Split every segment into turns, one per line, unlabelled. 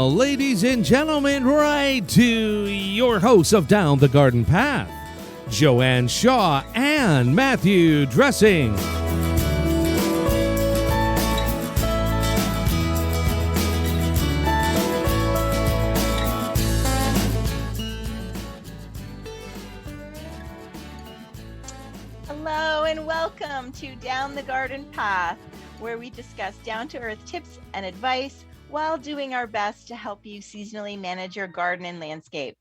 now, ladies and gentlemen, right to your hosts of Down the Garden Path, Joanne Shaw and Matthew Dressing.
Hello and welcome to Down the Garden Path, where we discuss down-to-earth tips and advice while doing our best to help you seasonally manage your garden and landscape.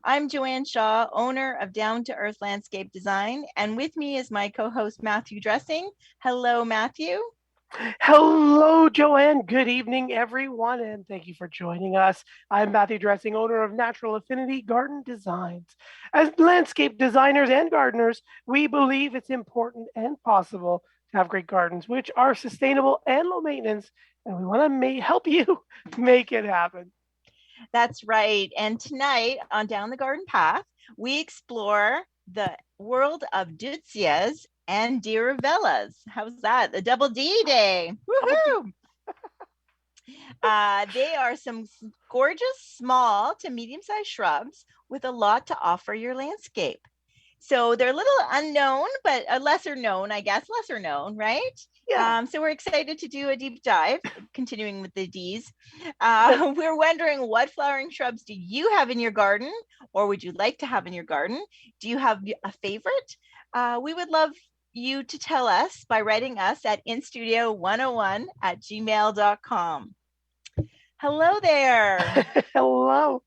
I'm Joanne Shaw, owner of Down to Earth Landscape Design, and with me is my co-host Matthew Dressing. Hello, Matthew.
Hello, Joanne. Good evening, everyone, and thank you for joining us. I'm Matthew Dressing, owner of Natural Affinity Garden Designs. As landscape designers and gardeners, we believe it's important and possible to have great gardens, which are sustainable and low maintenance, and we want to help you make it happen.
That's right. And tonight on Down the Garden Path, we explore the world of Deutzias and Diervillas. How's that? The double D day. Woohoo! They are some gorgeous small to medium-sized shrubs with a lot to offer your landscape. So they're a little unknown, but lesser known, right?
Yeah.
So we're excited to do a deep dive, continuing with the Ds. We're wondering, what flowering shrubs do you have in your garden, or would you like to have in your garden? Do you have a favorite? We would love you to tell us by writing us at instudio101@gmail.com. Hello there.
Hello.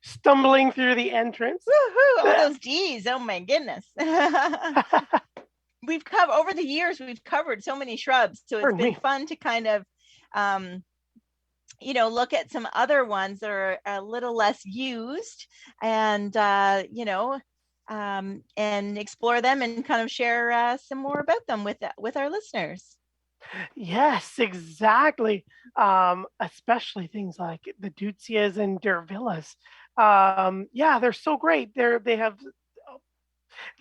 Stumbling through the entrance.
Woohoo! All those D's. Oh my goodness. We've covered over the years, we've covered so many shrubs. So it's been fun to kind of, look at some other ones that are a little less used and, and explore them and kind of share some more about them with our listeners.
Yes, exactly. Especially things like the Deutzias and Diervillas. They're so great. They have,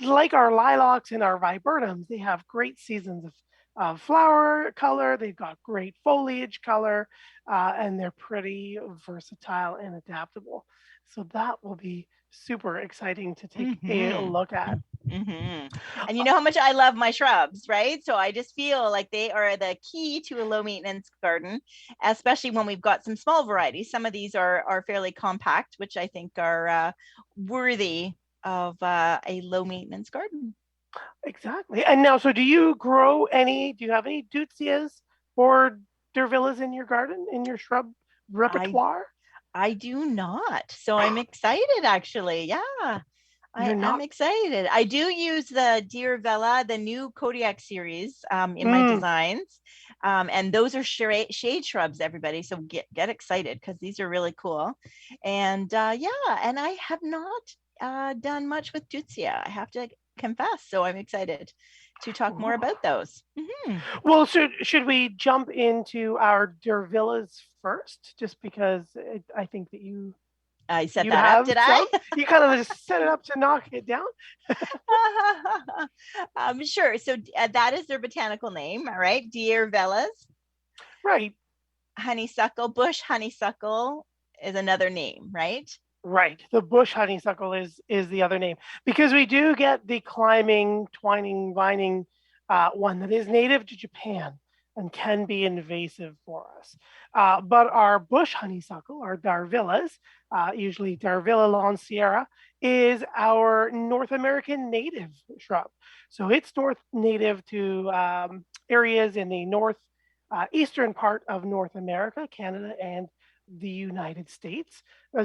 like our lilacs and our viburnums, they have great seasons of flower color. They've got great foliage color, and they're pretty versatile and adaptable. So that will be super exciting to take a look at.
Mm-hmm. And you know how much I love my shrubs, right? So I just feel like they are the key to a low maintenance garden, especially when we've got some small varieties. Some of these are fairly compact, which I think are worthy of a low maintenance garden.
Exactly. And now, so do you have any Deutzias or Diervillas in your garden, in your shrub repertoire?
I do not. So I'm excited, actually. Yeah. I'm excited. I do use the Diervilla, the new Kodiak series in my designs. And those are shade shrubs, everybody. So get excited because these are really cool. And and I have not done much with Deutzia, I have to confess. So I'm excited to talk more about those. Mm-hmm.
Well, should we jump into our Diervillas first? Just because I think that
I set that up, did I?
You kind of just set it up to knock it down.
Sure. So that is their botanical name, all right? Diervillas.
Right.
Honeysuckle, bush honeysuckle is another name, right?
Right. The bush honeysuckle is the other name, because we do get the climbing, twining, vining one that is native to Japan and can be invasive for us. But our bush honeysuckle, our Diervillas, usually Diervilla lanceiera, is our North American native shrub. So it's native to areas in the eastern part of North America, Canada, and the United States.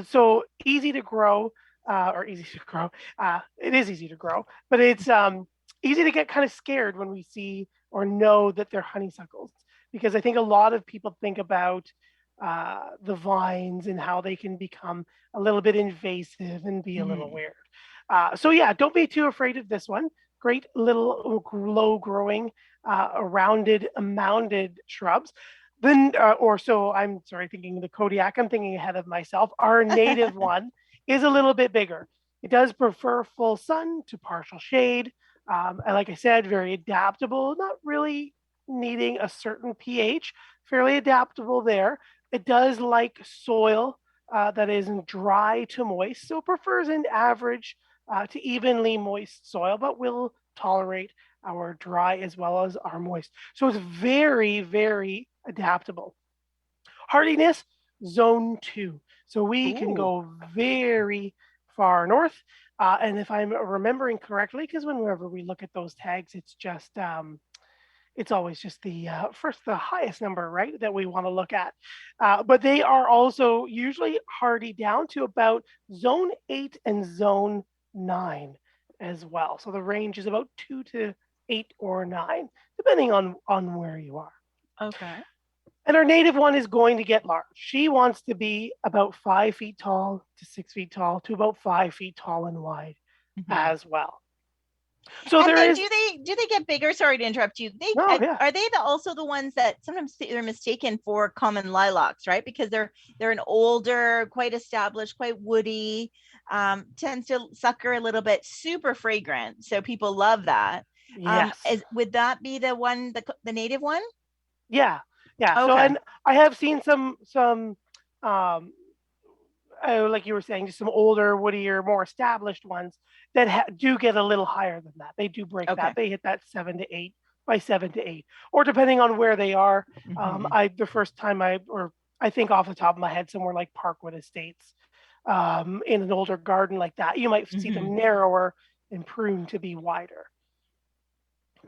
So easy to grow, It is easy to grow, but it's easy to get kind of scared when we see or know that they're honeysuckles, because I think a lot of people think about the vines and how they can become a little bit invasive and be a little weird. Don't be too afraid of this one. Great little low growing, rounded, mounded shrubs. I'm thinking the Kodiak, I'm thinking ahead of myself. Our native one is a little bit bigger. It does prefer full sun to partial shade. And like I said, very adaptable, not really needing a certain pH, fairly adaptable there. It does like soil that is dry to moist, so it prefers an average to evenly moist soil, but will tolerate our dry as well as our moist. So it's very, very adaptable. Hardiness, zone 2. So we can go very far north. And if I'm remembering correctly, because whenever we look at those tags, it's always just the highest number, right, that we want to look at. But they are also usually hardy down to about zone 8 and zone 9 as well. So the range is about 2 to 8 or 9, depending on where you are.
Okay.
And our native one is going to get large. She wants to be about 5 feet tall to 6 feet tall to about 5 feet tall and wide as well. So
and
there
then
is.
Do they get bigger? Sorry to interrupt you. Are they also the ones that sometimes they're mistaken for common lilacs, right? Because they're an older, quite established, quite woody, tends to sucker a little bit, super fragrant. So people love that.
Yes.
Would that be the one, the native one?
Yeah. Yeah.
Okay.
So, and I have seen some like you were saying, just some older, woodier, more established ones that do get a little higher than that. They do break that. They hit that 7 to 8 by 7 to 8, or depending on where they are. The first time I think off the top of my head, somewhere like Parkwood Estates, in an older garden like that, you might see them narrower and pruned to be wider.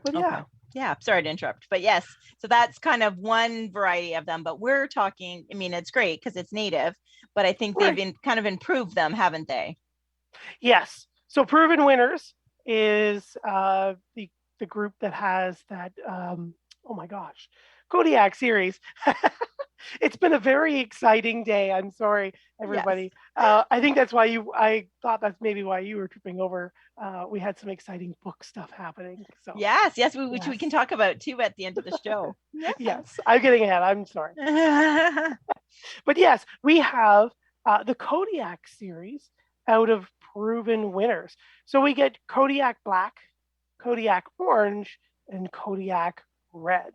But yeah.
Yeah, sorry to interrupt, but yes, so that's kind of one variety of them, but we're talking, I mean, it's great because it's native, but I think they've kind of improved them, haven't they? Yes.
So Proven Winners is the group that has that, oh my gosh, Kodiak series. It's been a very exciting day. I'm sorry, everybody. Yes. I think that's why I thought that's maybe why you were tripping over. We had some exciting book stuff happening. So
yes, which we can talk about too at the end of the show.
Yes, I'm getting ahead. I'm sorry. But yes, we have the Kodiak series out of Proven Winners. So we get Kodiak Black, Kodiak Orange, and Kodiak Red.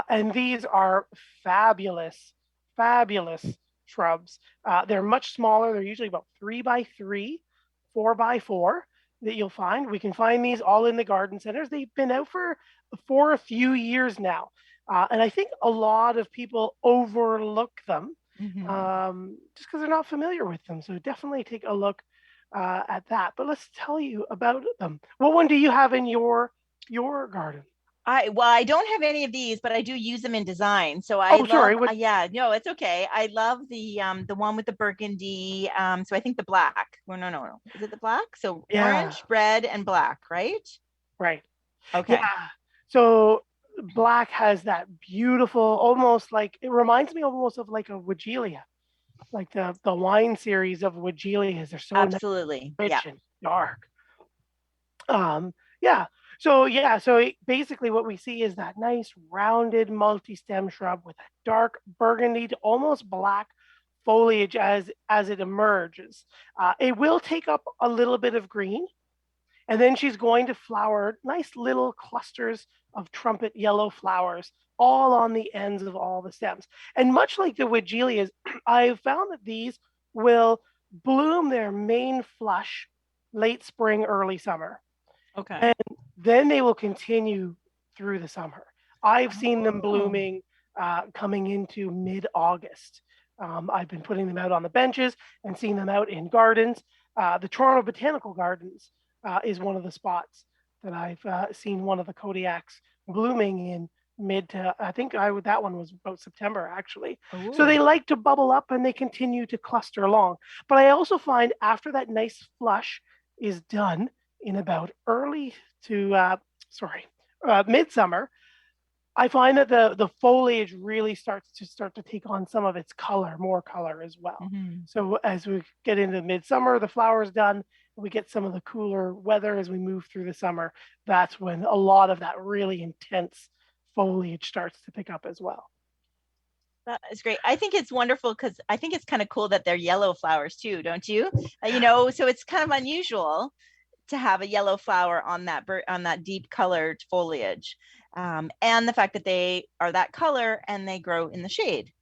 And these are fabulous, fabulous shrubs. They're much smaller. They're usually about 3 by 3, 4 by 4 that you'll find. We can find these all in the garden centers. They've been out for a few years now. And I think a lot of people overlook them just because they're not familiar with them. So definitely take a look at that. But let's tell you about them. What one do you have in your garden?
I don't have any of these, but I do use them in design. So no, it's okay. I love the one with the burgundy. So I think the black. Well, no. Is it the black? So orange, red, and black, right?
Right.
Okay. Yeah.
So black has that beautiful, almost like, it reminds me almost of like a Weigela, like the wine series of Weigelias. They're so
absolutely
rich and dark. So basically what we see is that nice rounded multi-stem shrub with a dark burgundy to almost black foliage as it emerges. It will take up a little bit of green, and then she's going to flower nice little clusters of trumpet yellow flowers all on the ends of all the stems. And much like the Weigelias, I've found that these will bloom their main flush late spring, early summer.
Okay.
And then they will continue through the summer. I've seen them blooming coming into mid-August. I've been putting them out on the benches and seeing them out in gardens. The Toronto Botanical Gardens is one of the spots that I've seen one of the Kodiaks blooming in that one was about September, actually. Ooh. So they like to bubble up and they continue to cluster along. But I also find after that nice flush is done, in about early to midsummer, I find that the foliage really starts to take on some of its more color as well. So as we get into midsummer, the flower's done, we get some of the cooler weather as we move through the summer. That's when a lot of that really intense foliage starts to pick up as well.
That is great. I think it's wonderful because I think it's kind of cool that they're yellow flowers too, don't you? So it's kind of unusual to have a yellow flower on that deep colored foliage, and the fact that they are that color and they grow in the shade.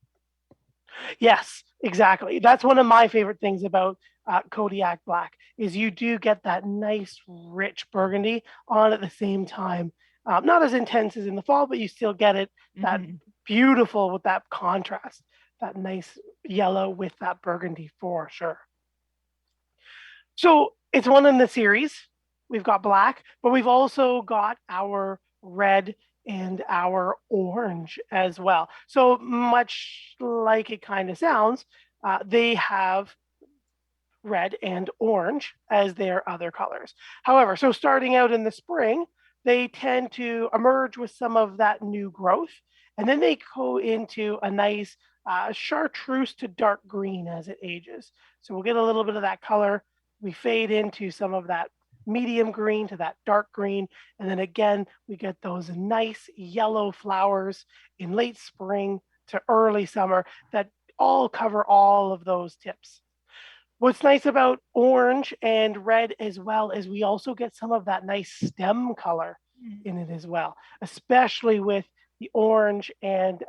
Yes, exactly. That's one of my favorite things about Kodiak Black is you do get that nice, rich burgundy on at the same time. Not as intense as in the fall, but you still get it that beautiful with that contrast, that nice yellow with that burgundy for sure. So it's one in the series. We've got black, but we've also got our red and our orange as well. So much like it kind of sounds, they have red and orange as their other colors. However, so starting out in the spring, they tend to emerge with some of that new growth, and then they go into a nice chartreuse to dark green as it ages. So we'll get a little bit of that color. We fade into some of that medium green to that dark green. And then again, we get those nice yellow flowers in late spring to early summer that all cover all of those tips. What's nice about orange and red as well is we also get some of that nice stem color in it as well, especially with the orange and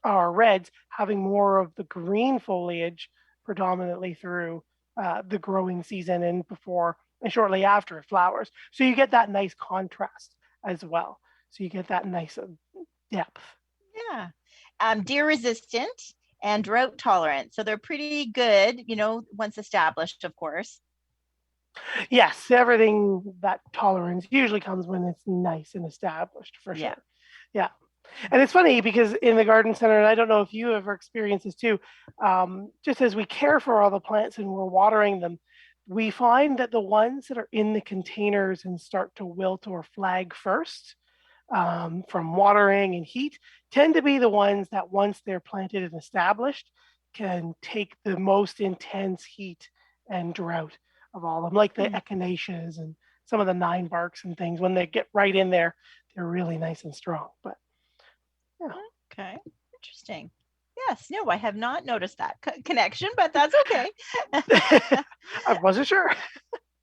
our reds having more of the green foliage predominantly through the growing season and before and shortly after it flowers. So you get that nice contrast as well. So you get that nice depth.
Yeah. Deer resistant and drought tolerant. So they're pretty good, once established, of course.
Yes, everything that tolerance usually comes when it's nice and established for sure. Yeah. And it's funny because in the garden center, and I don't know if you ever experienced this too, just as we care for all the plants and we're watering them, we find that the ones that are in the containers and start to wilt or flag first from watering and heat tend to be the ones that once they're planted and established can take the most intense heat and drought of all of them, like the echinaceas and some of the 9 barks and things. When they get right in there, they're really nice and strong. But yeah.
Okay, interesting. Yes, no, I have not noticed that connection, but that's okay.
I wasn't sure.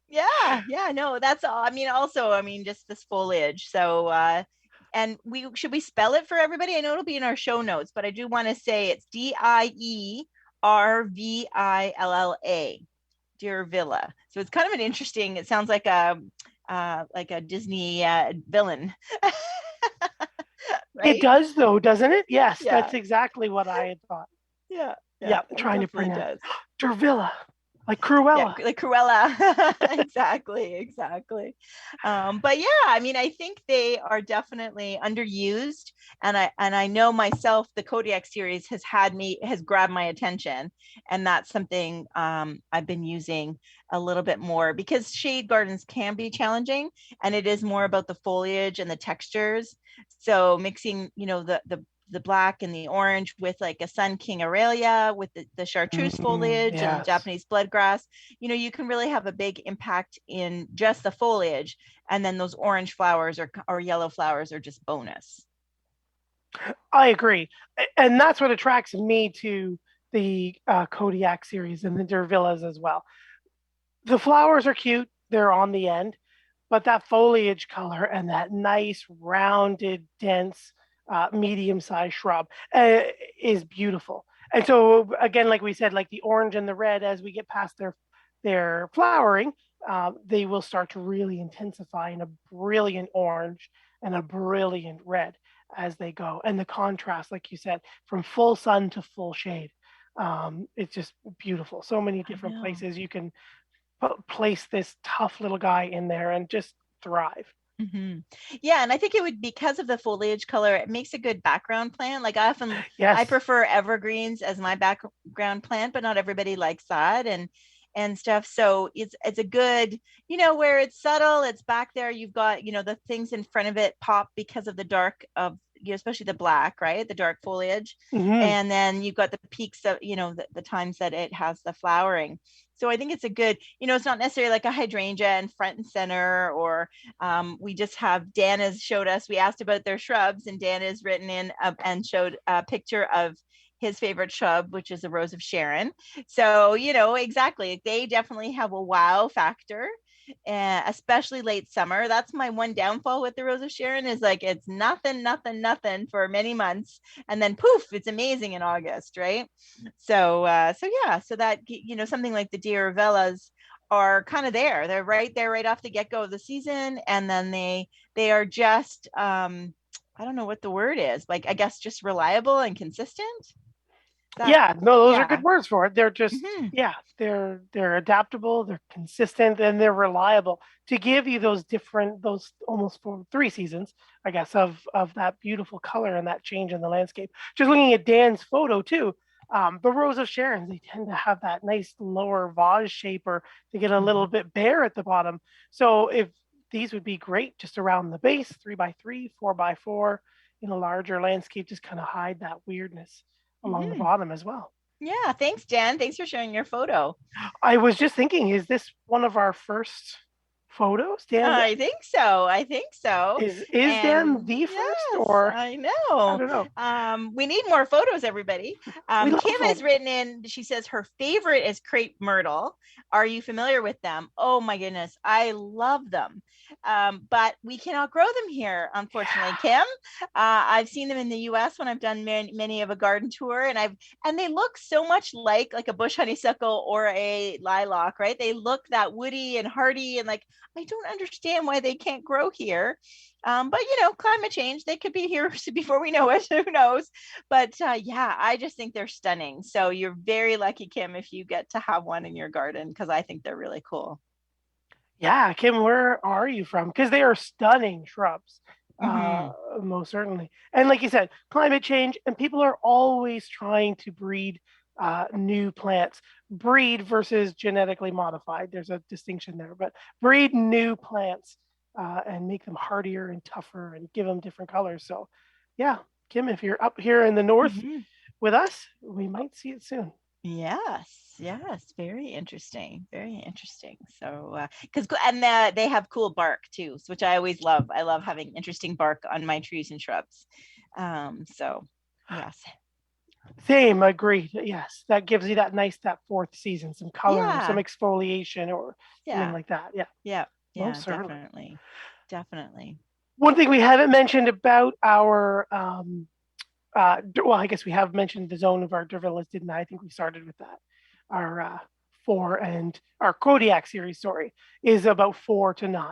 Yeah, no, that's all. Just this foliage. So, and should we spell it for everybody? I know it'll be in our show notes, but I do want to say it's Diervilla, Diervilla. So it's kind of an interesting. It sounds like a Disney villain. Right?
It does, though, doesn't it? Yes, yeah. That's exactly what I had thought.
Yeah,
trying to pronounce Diervilla, like Cruella.
Yeah, like Cruella. Exactly. But yeah, I think they are definitely underused, and I know myself the Kodiak series has grabbed my attention, and that's something I've been using a little bit more because shade gardens can be challenging, and it is more about the foliage and the textures. So mixing, the black and the orange with like a Sun King Aurelia with the chartreuse foliage and the Japanese bloodgrass, you can really have a big impact in just the foliage. And then those orange flowers or yellow flowers are just bonus.
I agree. And that's what attracts me to the Kodiak series and the Diervillas as well. The flowers are cute. They're on the end, but that foliage color and that nice rounded, dense, medium-sized shrub is beautiful. And so again, like we said, like the orange and the red, as we get past their flowering, they will start to really intensify in a brilliant orange and a brilliant red as they go. And the contrast, like you said, from full sun to full shade, it's just beautiful. So many different places you can place this tough little guy in there and just thrive.
Mm-hmm. Yeah, and I think it would, because of the foliage color, it makes a good background plant. Like I prefer evergreens as my background plant, but not everybody likes that and stuff. So it's a good, where it's subtle, it's back there. You've got, the things in front of it pop because of the dark of, especially the black, right? The dark foliage. Mm-hmm. And then you've got the peaks of, the times that it has the flowering. So I think it's a good, it's not necessarily like a hydrangea in front and center, or we just have, Dan has showed us, we asked about their shrubs, and Dan has written in and showed a picture of his favorite shrub, which is a rose of Sharon. So, exactly. They definitely have a wow factor. especially late summer. That's my one downfall with the Rose of Sharon is like it's nothing for many months, and then poof, it's amazing in August, right? So so that something like the Diervillas are kind of there. They're right there right off the get-go of the season, and then they are just I don't know what the word is, like I guess just reliable and consistent.
Those are good words for it. They're just they're adaptable, they're consistent, and they're reliable to give you those almost 3 seasons, I guess, of that beautiful color and that change in the landscape. Just looking at Dan's photo too, the Rose of Sharon, they tend to have that nice lower vase shape, or they get a little bit bare at the bottom. So if these would be great just around the base, 3x3, 4x4, in a larger landscape, just kind of hide that weirdness along the bottom as well.
Yeah, thanks, Dan. Thanks for sharing your photo.
I was just thinking, is this one of our first photos, Dan?
I think so.
Is Dan the first, or
I know.
I don't know.
We need more photos, everybody. Kim has written in. She says her favorite is crepe myrtle. Are you familiar with them? Oh my goodness, I love them. But we cannot grow them here, unfortunately, Kim. I've seen them in the U.S. when I've done many of a garden tour, and they look so much like a bush honeysuckle or a lilac, right? They look that woody and hardy, and like I don't understand why they can't grow here. But climate change, they could be here before we know it. Who knows? But I just think they're stunning. So you're very lucky, Kim, if you get to have one in your garden, because I think they're really cool.
Yeah, Kim, where are you from? Because they are stunning shrubs, most certainly. And like you said, climate change, and people are always trying to breed new plants. Breed versus genetically modified. There's a distinction there, but breed new plants and make them hardier and tougher and give them different colors. So yeah, Kim, if you're up here in the north with us, we might see it soon.
Yes, very interesting. So they have cool bark too, which I always love. I love having interesting bark on my trees and shrubs. So yes,
same, agreed. Yes, that gives you that 4th season, some color, some exfoliation, or something like that.
Definitely. One
thing we haven't mentioned about our I guess we have mentioned the zone of our Diervillas, didn't I? I think we started with that. Our 4 and our Kodiak series, is about 4 to 9.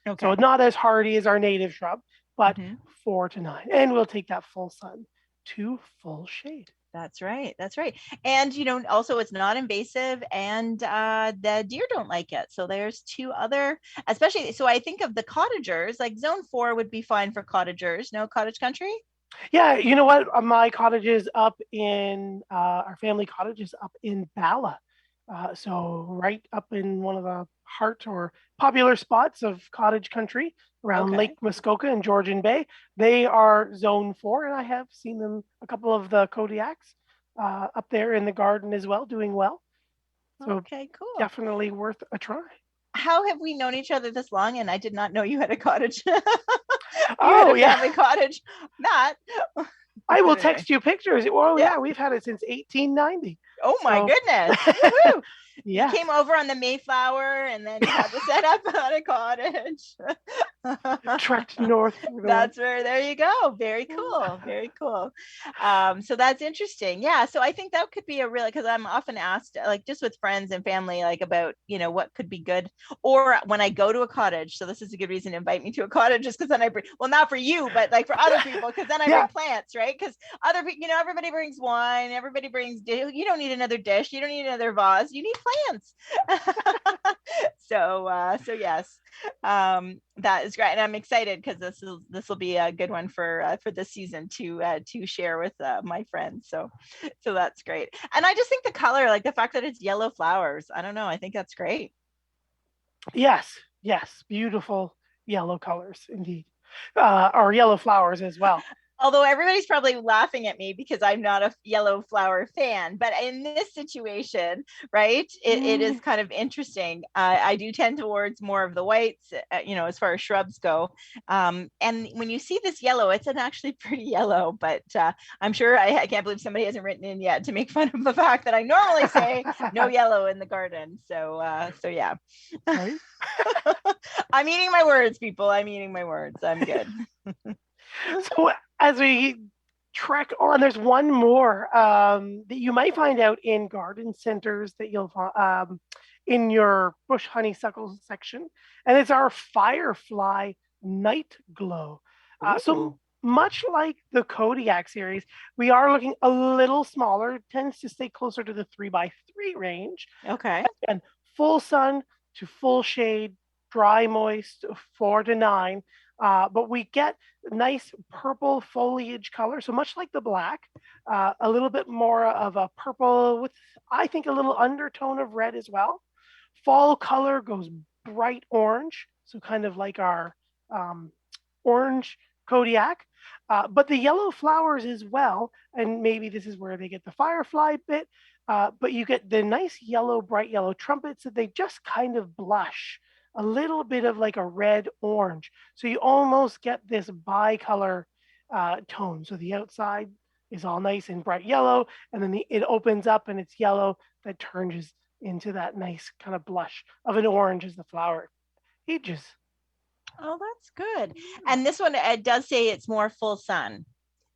Okay. So not as hardy as our native shrub, but 4 to 9. And we'll take that full sun to full shade.
That's right. And, also it's not invasive, and the deer don't like it. So there's 2 other, especially, so I think of the cottagers, like zone 4 would be fine for cottagers. No cottage country?
Yeah, you know what? My cottage is up in, our family cottage is up in Bala. So right up in one of the heart or popular spots of cottage country around Lake Muskoka and Georgian Bay. They are zone 4, and I have seen them, a couple of the Kodiaks up there in the garden as well, doing well. So
okay, cool.
Definitely worth a try.
How have we known each other this long, and I did not know you had a cottage? Family cottage. Matt.
I will text you pictures. Well, yeah, we've had it since 1890.
Oh my goodness.
Yeah.
You came over on the Mayflower, and then you had to set up on a cottage.
Trekked north.
That's where, there you go. Very cool. So that's interesting. Yeah. So I think that could be a real, because I'm often asked, like just with friends and family, like about, what could be good, or when I go to a cottage. So this is a good reason to invite me to a cottage, just because then I bring, well, not for you, but like for other people, because then I bring plants, right? Because other people, everybody brings wine, everybody brings, you don't need another dish, you don't need another vase, you need plants. So yes, that is great, and I'm excited because this will be a good one for this season to share with my friends. So that's great, and I just think the color, like the fact that it's yellow flowers, I don't know, I think that's great.
Yes, beautiful yellow colors indeed, or yellow flowers as well.
Although everybody's probably laughing at me because I'm not a yellow flower fan, but in this situation, right, it is kind of interesting. I do tend towards more of the whites, as far as shrubs go. And when you see this yellow, it's actually pretty yellow, but I'm sure I can't believe somebody hasn't written in yet to make fun of the fact that I normally say no yellow in the garden. So yeah.
Right?
I'm eating my words, people. I'm eating my words. I'm good.
So as we trek on, there's one more that you might find out in garden centers that you'll find in your bush honeysuckle section, and it's our Firefly Night Glow. So much like the Kodiak series, we are looking a little smaller. It tends to stay closer to the 3x3 range.
Okay.
And full sun to full shade, dry moist 4 to 9. But we get nice purple foliage color. So much like the black, a little bit more of a purple with, I think, a little undertone of red as well. Fall color goes bright orange. So kind of like our orange Kodiak. But the yellow flowers as well. And maybe this is where they get the firefly bit. But you get the nice yellow, bright yellow trumpets that they just kind of blush a little bit of like a red orange. So you almost get this bicolor tone. So the outside is all nice and bright yellow, and then it opens up and it's yellow that turns into that nice kind of blush of an orange as the flower ages.
Oh, that's good. And this one, it does say it's more full sun.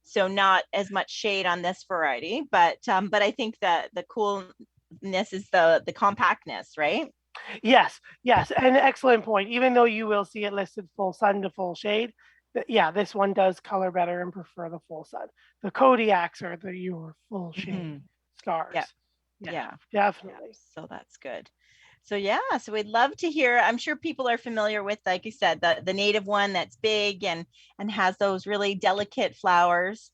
So not as much shade on this variety, but I think that the coolness is the compactness, right?
Yes, and excellent point. Even though you will see it listed full sun to full shade, this one does color better and prefer the full sun. The Kodiaks are your full shade stars.
Yeah,
definitely.
Yeah, so that's good. So so we'd love to hear. I'm sure people are familiar with, like you said, the native one that's big and has those really delicate flowers,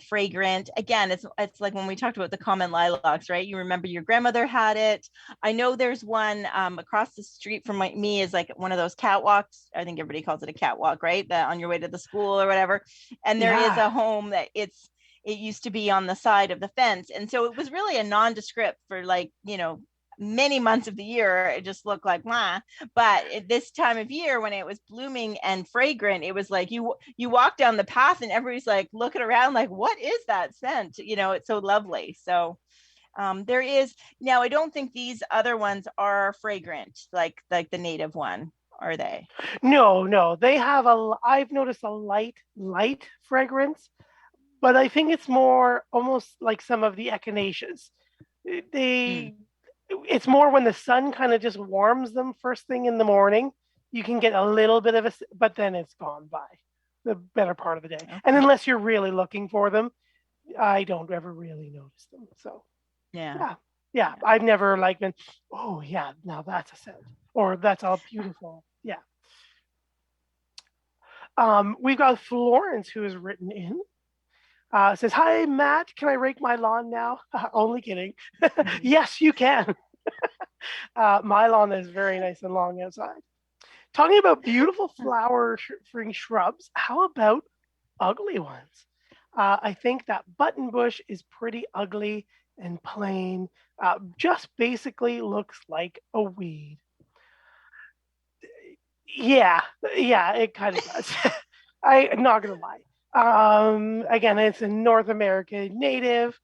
fragrant. Again, it's like when we talked about the common lilacs, right? You remember your grandmother had it. I know there's one across the street from me is like one of those catwalks. I think everybody calls it a catwalk, right? On your way to the school or whatever. And there is a home that it used to be on the side of the fence. And so it was really a nondescript for many months of the year. It just looked like but at this time of year when it was blooming and fragrant, it was like you walk down the path and everybody's like looking around like, what is that scent? It's so lovely. So there is now, I don't think these other ones are fragrant like the native one, are they?
No, they have I've noticed a light fragrance, but I think it's more almost like some of the echinaceas. It's more when the sun kind of just warms them first thing in the morning. You can get a little bit of but then it's gone by the better part of the day. Okay. And unless you're really looking for them, I don't ever really notice them. So yeah. I've never been, oh yeah, now that's a scent, or that's all beautiful. Yeah. We've got Florence who has written in. Says, hi, Matt, can I rake my lawn now? Only kidding. Yes, you can. My lawn is very nice and long outside. Talking about beautiful flowering shrubs, how about ugly ones? I think that button bush is pretty ugly and plain. Just basically looks like a weed. Yeah, it kind of does. I'm not going to lie. Again, it's a North American native,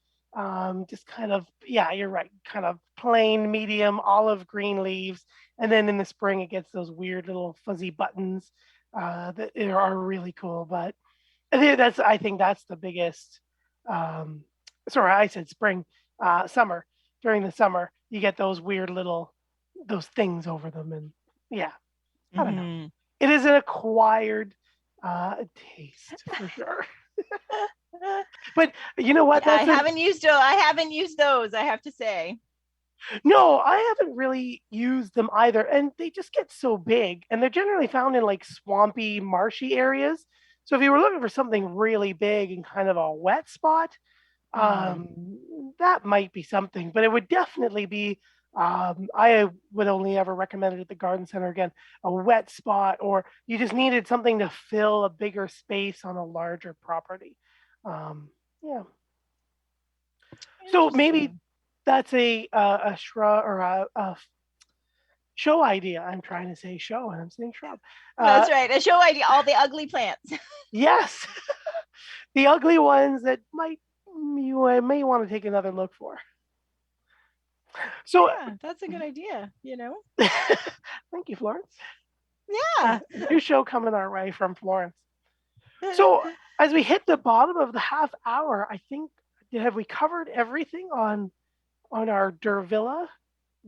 just kind of, you're right, kind of plain, medium, olive green leaves. And then in the spring, it gets those weird little fuzzy buttons that are really cool. But I think that's the biggest, sorry, I said spring, summer. During the summer, you get those weird those things over them. And I don't know. It is an acquired taste for sure. But you know what?
I haven't used those, I have to say.
No, I haven't really used them either. And they just get so big. And they're generally found in like swampy, marshy areas. So if you were looking for something really big and kind of a wet spot, that might be something. But it would definitely be I would only ever recommend it at the garden center. Again, a wet spot, or you just needed something to fill a bigger space on a larger property. Yeah. So maybe that's a shrub or a show idea. I'm trying to say show and I'm saying shrub.
That's right. A show idea. All the ugly plants.
Yes. The ugly ones that you may want to take another look for. So
yeah, that's a good idea,
Thank you, Florence.
Yeah.
New show coming our way from Florence. So as we hit the bottom of the half hour, I think, have we covered everything on our Diervilla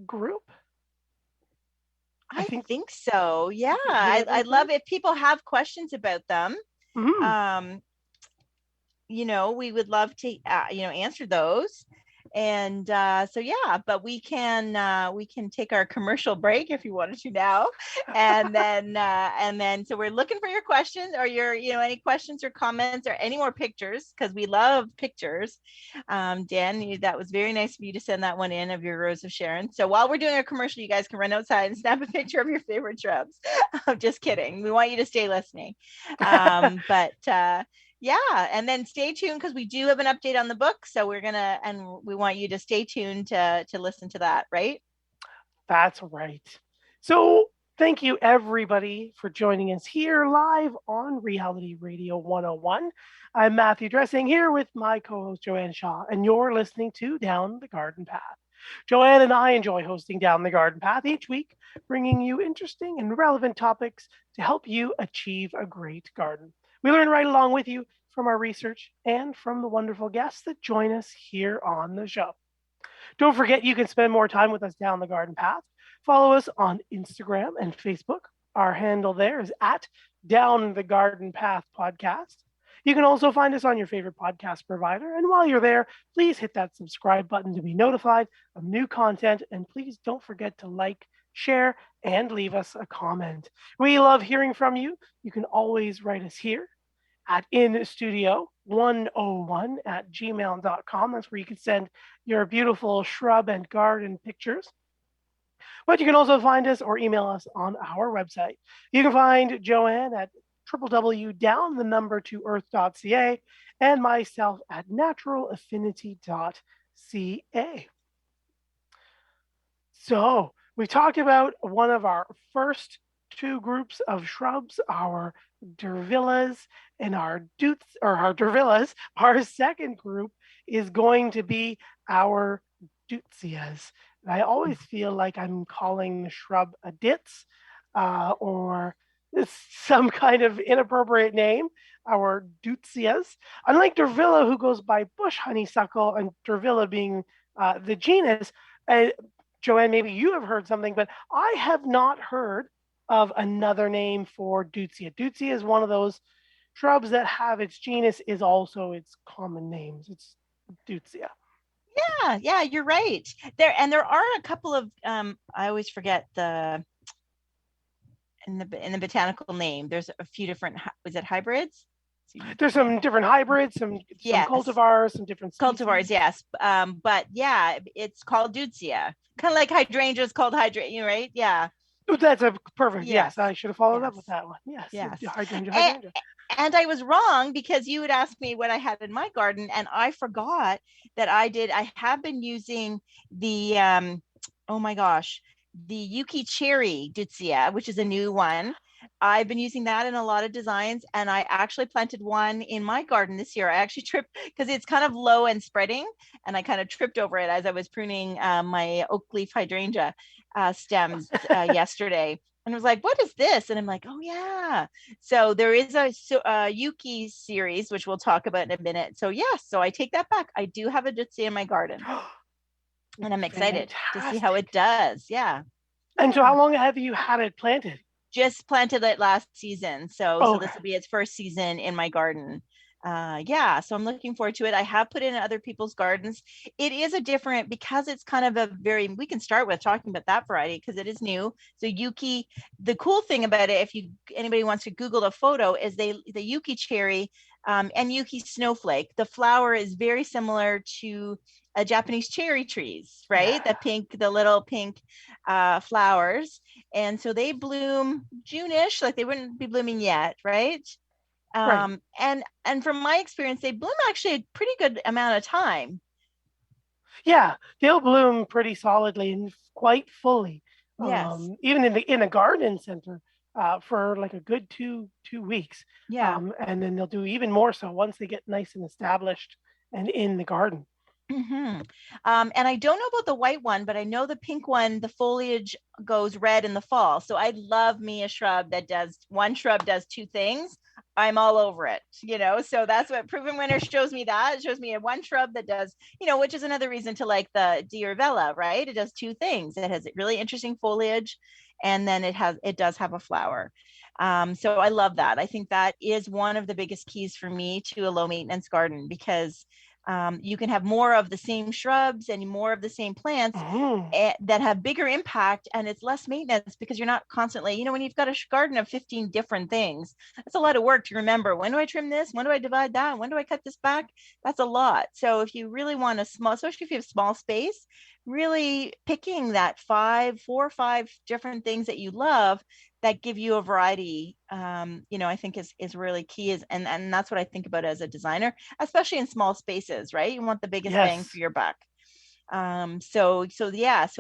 group?
I think so. Yeah. I'd love if people have questions about them.
Mm-hmm.
We would love to, answer those. And but we can take our commercial break if you wanted to now, and then so we're looking for your questions or your any questions or comments or any more pictures, because we love pictures. Dan, that was very nice of you to send that one in of your Rose of Sharon. So while we're doing a commercial, you guys can run outside and snap a picture of your favorite shrubs. I'm just kidding. We want you to stay listening. Yeah, and then stay tuned because we do have an update on the book. So we want you to stay tuned to listen to that, right?
That's right. So thank you everybody for joining us here live on Reality Radio 101. I'm Matthew Dressing here with my co-host Joanne Shaw, and you're listening to Down the Garden Path. Joanne and I enjoy hosting Down the Garden Path each week, bringing you interesting and relevant topics to help you achieve a great garden. We learn right along with you from our research and from the wonderful guests that join us here on the show. Don't forget, you can spend more time with us down the garden path. Follow us on Instagram and Facebook. Our handle there is at Down the Garden Path Podcast. You can also find us on your favorite podcast provider. And while you're there, please hit that subscribe button to be notified of new content. And please don't forget to like, share, and leave us a comment. We love hearing from you. You can always write us here at instudio101@gmail.com. That's where you can send your beautiful shrub and garden pictures. But you can also find us or email us on our website. You can find Joanne at www.down2earth.ca and myself at naturalaffinity.ca. So we talked about one of our first two groups of shrubs, our Diervillas and our Diervillas. Our second group is going to be our Deutzias. I always feel like I'm calling the shrub a ditz or some kind of inappropriate name, our Deutzias. Unlike Diervilla, who goes by bush honeysuckle, and Diervilla being the genus. Joanne, maybe you have heard something, but I have not heard of another name for Deutzia. Deutzia is one of those shrubs that have its genus is also its common names. It's Deutzia.
Yeah, you're right. There are a couple of I always forget in the botanical name. There's a few different. Was it hybrids?
There's some different hybrids, some cultivars, some different
cultivars. Yes, but yeah, it's called Deutzia. Kind of like hydrangea is called hydrangea, right? Yeah.
That's a perfect. Yes, I should have followed up with that one. Yes. Hydrangea.
And I was wrong because you had asked me what I had in my garden, and I forgot that I have been using the the Yuki cherry Deutzia, which is a new one. I've been using that in a lot of designs, and I actually planted one in my garden this year. I actually tripped because it's kind of low and spreading, and I kind of tripped over it as I was pruning my oak leaf hydrangea stems yesterday. And I was like, what is this? And I'm like, oh yeah. So there is a Yuki series, which we'll talk about in a minute. So yes, so I take that back. I do have a Deutzia in my garden. And I'm excited to see how it does. Yeah.
And so how long have you had it planted?
Just planted it last season. So this will be its first season in my garden. yeah, so I'm looking forward to it. I have put it in other people's gardens. It is a different, because it's kind of a very, we can start with talking about that variety because it is new. So Yuki, the cool thing about it, if anybody wants to Google the photo, is the Yuki cherry and Yuki snowflake. The flower is very similar to Japanese cherry trees, right?
Yeah.
The little pink flowers. And so they bloom June-ish, like they wouldn't be blooming yet, right?
Right.
And from my experience, they bloom actually a pretty good amount of time.
Yeah, they'll bloom pretty solidly and quite fully.
Yes.
Even in a garden center for like a good two weeks.
Yeah.
And then they'll do even more so once they get nice and established and in the garden.
Mm-hmm. And I don't know about the white one, but I know the pink one, the foliage goes red in the fall. So I love me a shrub that does, one shrub does two things. I'm all over it, so that's what Proven Winner shows me. That it shows me a one shrub that does, which is another reason to like the Diervilla, right? It does two things. It has really interesting foliage, and then it does have a flower. So I love that. I think that is one of the biggest keys for me to a low maintenance garden, because you can have more of the same shrubs and more of the same plants that have bigger impact, and it's less maintenance because you're not constantly, when you've got a garden of 15 different things, that's a lot of work to remember. When do I trim this? When do I divide that? When do I cut this back? That's a lot. So if you really want a small, especially if you have small space, really picking that 4 or 5 different things that you love that give you a variety, I think is really key. And that's what I think about as a designer, especially in small spaces, right? You want the biggest bang for your buck. So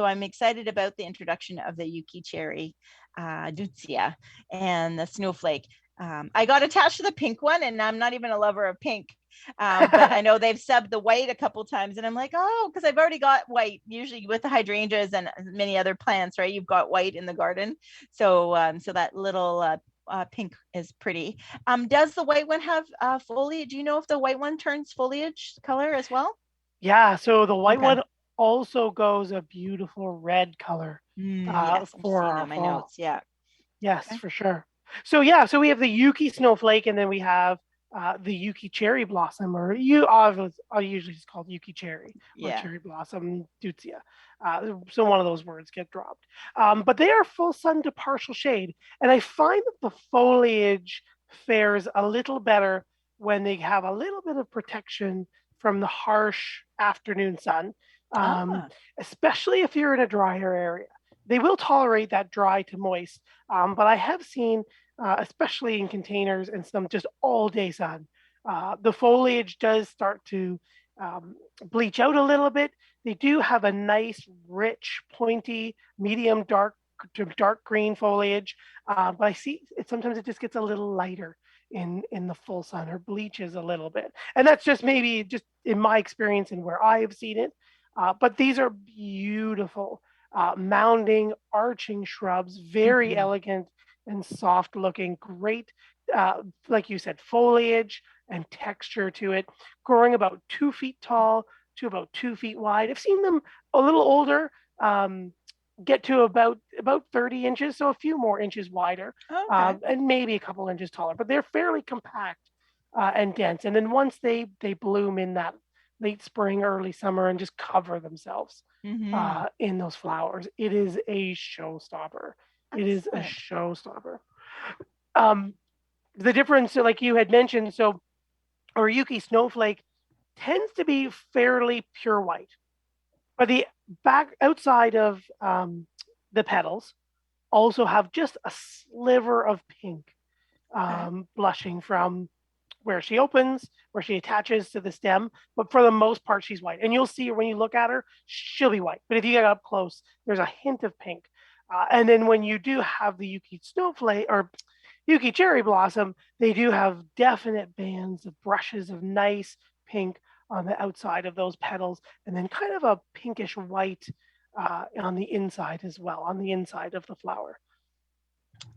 I'm excited about the introduction of the Yuki cherry, Deutzia, and the snowflake. I got attached to the pink one, and I'm not even a lover of pink. But I know they've subbed the white a couple times, and I'm like, because I've already got white. Usually with the hydrangeas and many other plants, right? You've got white in the garden, so that little pink is pretty. Does the white one have foliage? Do you know if the white one turns foliage color as well?
Yeah, so the white one also goes a beautiful red color
yes,
for our
my
fall.
notes. Yeah.
Yes, for sure. So we have the Yuki snowflake, and then we have the Yuki cherry blossom, or I usually just call it Yuki cherry or cherry blossom Deutzia. So one of those words get dropped. But they are full sun to partial shade, and I find that the foliage fares a little better when they have a little bit of protection from the harsh afternoon sun, especially if you're in a drier area. They will tolerate that dry to moist, but I have seen, especially in containers and some just all day sun, the foliage does start to bleach out a little bit. They do have a nice, rich, pointy, medium dark to dark green foliage, but I see sometimes it just gets a little lighter in the full sun, or bleaches a little bit. And that's just maybe just in my experience and where I have seen it. But these are beautiful. Mounding, arching shrubs, very elegant and soft looking, great, like you said, foliage and texture to it, growing about 2 feet tall to about 2 feet wide. I've seen them a little older, get to about 30 inches, so a few more inches wider, and maybe a couple inches taller, but they're fairly compact and dense. And then once they bloom in that late spring, early summer, and just cover themselves in those flowers, it is a showstopper. It is a showstopper. The difference, like you had mentioned, our Yuki snowflake tends to be fairly pure white, but the back outside of the petals also have just a sliver of pink blushing from where she opens, where she attaches to the stem, but for the most part, she's white. And you'll see when you look at her, she'll be white. But if you get up close, there's a hint of pink. And then when you do have the Yuki snowflake or Yuki cherry blossom, they do have definite bands of brushes of nice pink on the outside of those petals, and then kind of a pinkish white on the inside as well, on the inside of the flower.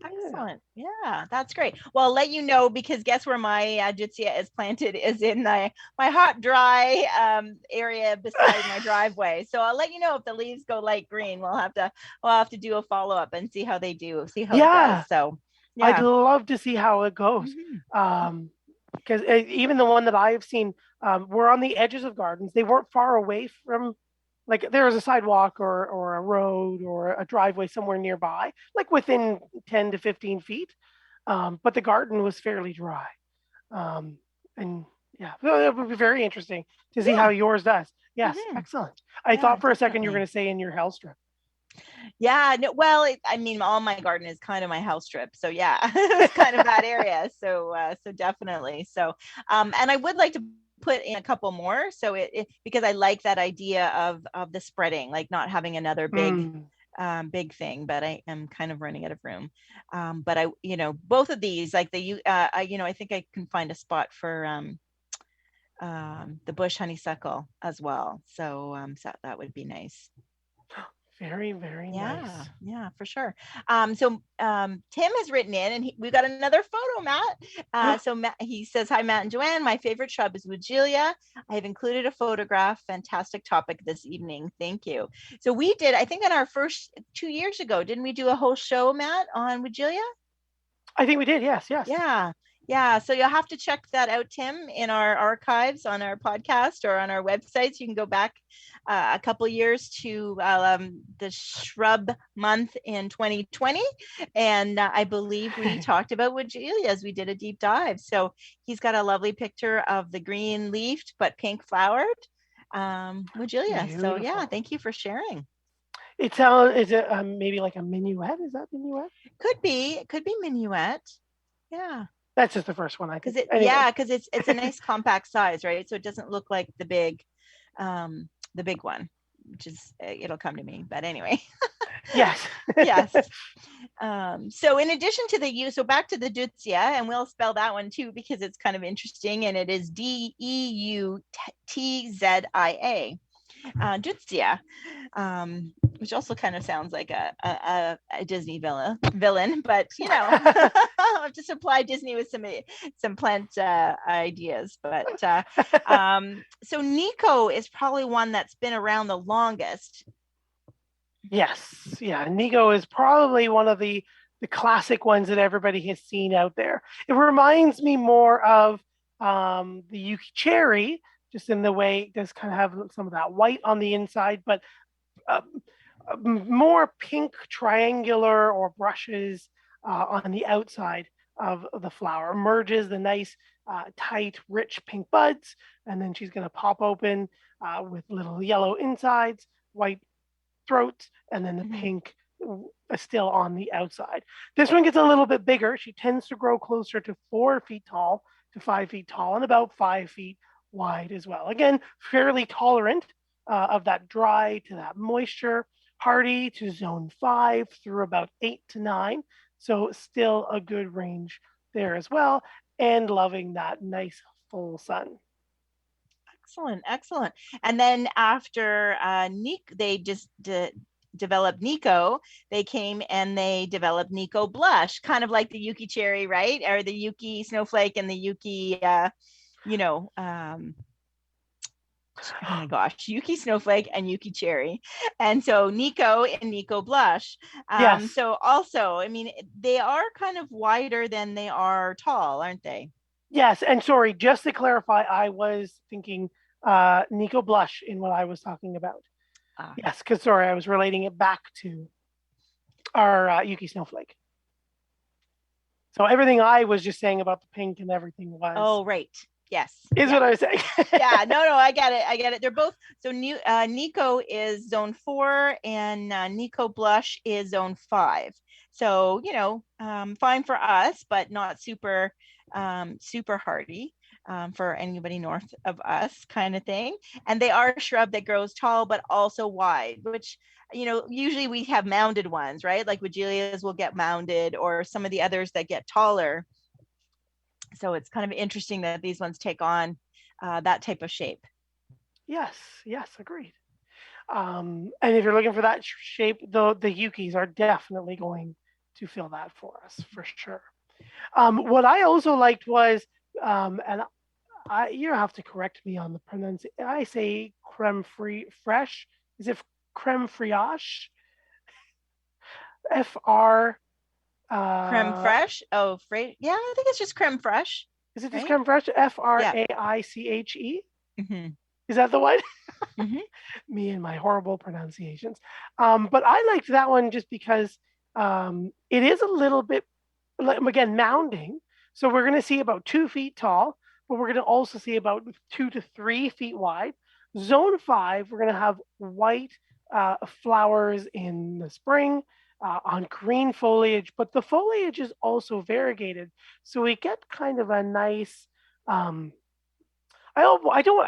Excellent. Yeah, that's great. Well, I'll let you know, because guess where my Deutzia is planted is in my hot, dry area beside my driveway. So I'll let you know if the leaves go light green. We'll have to do a follow up and see how they do. See how it does. So
I'd love to see how it goes. because even the one that I have seen were on the edges of gardens. They weren't far away from, like there was a sidewalk or a road or a driveway somewhere nearby, like within 10 to 15 feet. But the garden was fairly dry. And yeah, it would be very interesting to see how yours does. Yes, excellent. I thought for a second you were going to say in your hell strip.
Yeah, no, well, I mean, all my garden is kind of my house strip, so yeah, it's kind of that area. So, so definitely. So, and I would like to put in a couple more. So it because I like that idea of the spreading, like not having another big thing, but I am kind of running out of room. But I, both of these, like I think I can find a spot for the bush honeysuckle as well. So, so that would be nice.
Very, very nice.
Yeah, for sure. So Tim has written in, and we've got another photo, Matt. So Matt, he says, "Hi, Matt and Joanne. My favorite shrub is Woodgelia. I have included a photograph. Fantastic topic this evening. Thank you." So we did, I think, on our first 2 years ago, didn't we do a whole show, Matt, on Woodgelia?
I think we did. Yes.
Yeah. So you'll have to check that out, Tim, in our archives on our podcast or on our websites. You can go back a couple years to the shrub month in 2020. And I believe we talked about Woodgelias. We did a deep dive. So he's got a lovely picture of the green leafed but pink flowered Woodgelia. Beautiful. So yeah, thank you for sharing.
Is it maybe like a minuet? Is that minuet?
Could be minuet. Yeah.
That's just the first one I could.
Because it's a nice compact size, right? So it doesn't look like the big one, which is it'll come to me. But anyway.
Yes.
Yes. So in addition to so back to the Deutzia, and we'll spell that one too because it's kind of interesting, and it is Deutzia. Deutzia, which also kind of sounds like a Disney villain, but I'll have to supply Disney with some plant ideas. But so Nikko is probably one that's been around the longest.
Yes, yeah, Nikko is probably one of the classic ones that everybody has seen out there. It reminds me more of the Yuki cherry, just in the way it does kind of have some of that white on the inside, but more pink triangular or brushes on the outside of the flower. Merges the nice, tight, rich pink buds, and then she's going to pop open with little yellow insides, white throats, and then the pink still on the outside. This one gets a little bit bigger. She tends to grow closer to 4 feet tall to 5 feet tall and about 5 feet wide as well. Again, fairly tolerant of that dry to that moisture, hardy to zone 5 through about 8 to 9. So still a good range there as well, and loving that nice full sun.
Excellent. And then after they just developed Nikko, they came and they developed Nikko Blush, kind of like the Yuki cherry, right? Or the Yuki Snowflake and the Yuki oh my gosh, Yuki Snowflake and Yuki Cherry. And so Nikko and Nikko Blush.
Yes.
So also, I mean, they are kind of wider than they are tall, aren't they?
Yes. And sorry, just to clarify, I was thinking Nikko Blush in what I was talking about. Yes, because sorry, I was relating it back to our Yuki Snowflake. So everything I was just saying about the pink and everything was...
Oh, right. Yes.
Is what I was saying.
Yeah, no, I get it. They're both, so Nikko is zone 4 and Nikko Blush is zone 5. So, fine for us, but not super hardy for anybody north of us kind of thing. And they are a shrub that grows tall, but also wide, which, usually we have mounded ones, right? Like Woodgelias will get mounded, or some of the others that get taller. So it's kind of interesting that these ones take on that type of shape.
Yes, agreed. And if you're looking for that shape, the Yukis are definitely going to fill that for us, for sure. What I also liked was, and you have to correct me on the pronunciation, I say Crème Fraiche. Is it Crème Fraiche?
Crème Fraiche? Oh, Fraiche. Yeah, I think it's just Crème Fraiche.
Is it just Crème Fraiche? Fraiche?
Mm-hmm.
Is that the one?
Mm-hmm.
Me and my horrible pronunciations. But I liked that one just because it is a little bit, again, mounding. So we're going to see about 2 feet tall, but we're going to also see about 2 to 3 feet wide. Zone 5, we're going to have white flowers in the spring on green foliage, but the foliage is also variegated. So we get kind of a nice, I